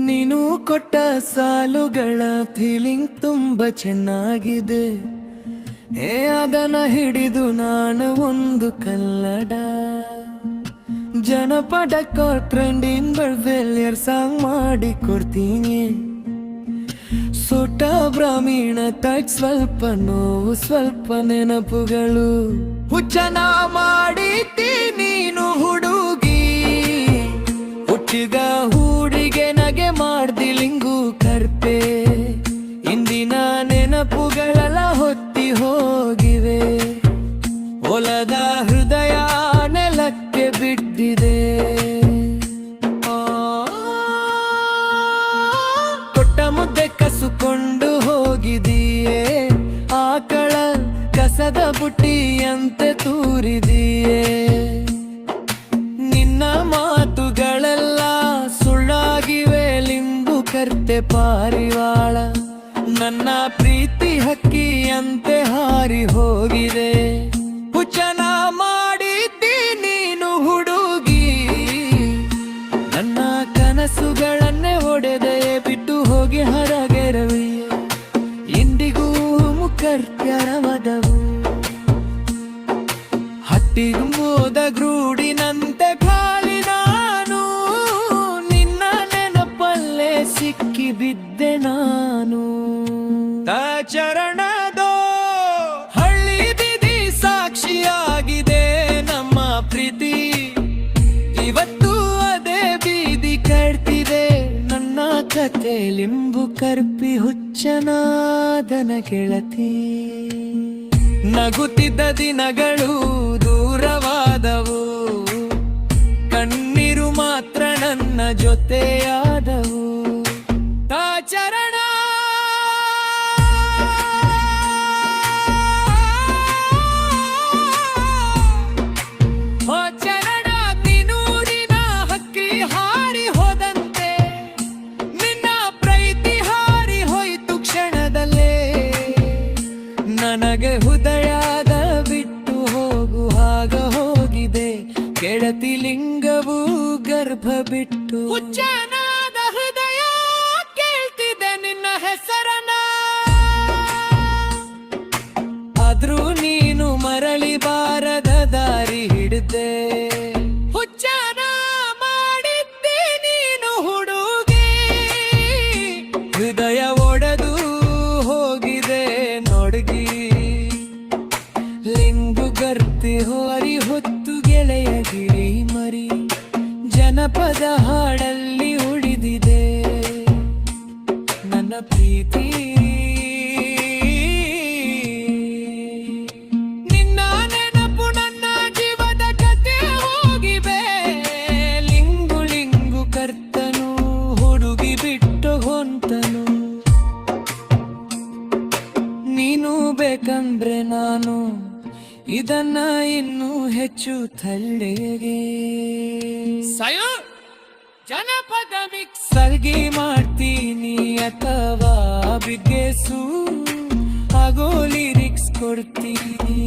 ನೀನು ಕೊಟ್ಟ ಸಾಲುಗಳ ಫೀಲಿಂಗ್ ತುಂಬ ಚೆನ್ನಾಗಿದೆ. ಅದನ್ನ ಹಿಡಿದು ನಾನು ಒಂದು ಕನ್ನಡ ಜನಪದ ಟ್ರೆಂಡಿಂಗ್ ಫೇಲಿಯರ್ ಸಾಂಗ್ ಮಾಡಿ ಕೊಡ್ತೀನಿ. ಸೋಟ ಬ್ರಾಹ್ಮಣ ಟಚ್ ಸ್ವಲ್ಪ ನೋವು ಸ್ವಲ್ಪ ನೆನಪುಗಳು ಹುಚ್ಚನ ಮಾಡಿದ್ದಿ ನೀನು ಹುಡುಗಿ. ಹುಟ್ಟಿದ ಹೂಡಿಗೆ ನಗೆ ಮಾಡ್ದಿ ಲಿಂಗು ಕರ್ಪೆ. ಇಂದಿನ ನೆನಪುಗಳೆಲ್ಲ ಹೊತ್ತಿ ಹೋಗಿವೆ. ಹೊಲದ ಹೃದಯ ನೆಲಕ್ಕೆ ಬಿದ್ದಿದೆ. ಕೊಟ್ಟ ಮುದ್ದೆ ಕಸುಕೊಂಡು ಹೋಗಿದೀಯೇ. ಆಕಳ ಕಸದ ಬುಟ್ಟಿಯಂತೆ ತೂರಿದೀಯೇ. ನಿನ್ನ ಮಾತುಗಳೆಲ್ಲ ಸುಳ್ಳಾಗಿವೆ. ಲಿಂಬು ಕರ್ತೆ ಪಾರಿವಾಳ ನನ್ನ ಪ್ರೀತಿ ಹಕ್ಕಿಯಂತೆ ಹಾರಿ ಹೋಗಿದೆ. ಹುಚ್ಚನ ಮಾಡಿದ್ದಿ ನೀನು ಹುಡುಗಿ. ನನ್ನ ಕನಸುಗಳನ್ನೇ ಒಡೆದೆ ಬಿಟ್ಟು ಹೋಗಿ ಹರಗೆರವಿ. ಇಂದಿಗೂ ಮುಖರ್ತ್ಯರವದವು ಹಟ್ಟಿಗುಂಬೋದ ಗ್ರೂಡಿನಂತೆ ಖಾಲಿ ನಾನು. ನಿನ್ನ ನೆನಪಲ್ಲೇ ಸಿಕ್ಕಿ ಬಿದ್ದೆ ನಾನು. ಚರಣದೋ ಹಳ್ಳಿ ಬೀದಿ ಸಾಕ್ಷಿಯಾಗಿದೆ ನಮ್ಮ ಪ್ರೀತಿ. ಇವತ್ತು ಅದೇ ಬೀದಿ ಕಟ್ತಿದೆ ನನ್ನ ಕತೆ. ಲಿಂಬು ಕರ್ಪಿ ಹುಚ್ಚನಾದನ ಗೆಳತಿ. ನಗುತ್ತಿದ್ದ ದಿನಗಳು ದೂರವಾದವು. ಕಣ್ಣೀರು ಮಾತ್ರ ನನ್ನ ಜೊತೆಯಾದವು. ಚರಣ ನನಗೆ ಹೃದಯದ ಬಿಟ್ಟು ಹೋಗು ಹಾಗ ಹೋಗಿದೆ. ಗೆಳತಿ ಲಿಂಗವು ಗರ್ಭ ಬಿಟ್ಟು. ಹುಚ್ಚನಾದ ಹೃದಯ ಕೇಳ್ತಿದೆ ನಿನ್ನ ಹೆಸರನ್ನ. ಆದ್ರೂ ನೀನು ಮರಳಿ ಬಾರದ ದಾರಿ ಹಿಡಿದೆ. ಹುಚ್ಚನ ಮಾಡಿದ್ದೆ ನೀನು ಹುಡುಗಿ. ಹೃದಯ ಒಡೆದು ಹೋಗಿದೆ ನೋಡ್ಗಿ. ಲಿಂಗು ಗರ್ತಿ ಹೋರಿ ಹೊತ್ತು ಗೆಳೆಯ ಗಿಳಿ ಮರಿ. ಜನಪದ ಹಾಡಲ್ಲಿ ಉಳಿದಿದೆ ನನ್ನ ಪ್ರೀತಿ. ನಿನ್ನ ನೆನಪು ನನ್ನ ಜೀವದ ಕತೆ ಹೋಗಿವೆ. ಲಿಂಗು ಲಿಂಗು ಕರ್ತನು ಹುಡುಗಿ ಬಿಟ್ಟು ಹೊಂತನು. ನೀನು ಬೇಕಂದ್ರೆ ನಾನು ಇದನ್ನ ಇನ್ನೂ ಹೆಚ್ಚು ತಳ್ಳೆಗೆ ಜನಪದ ಮಿಕ್ಸ್ ಸರ್ಗಿ ಮಾಡ್ತೀನಿ ಅಥವಾ ಬಿಗ್ಗೆಸು ಆಗೋ ಲಿರಿಕ್ಸ್ ಕೊಡ್ತೀನಿ.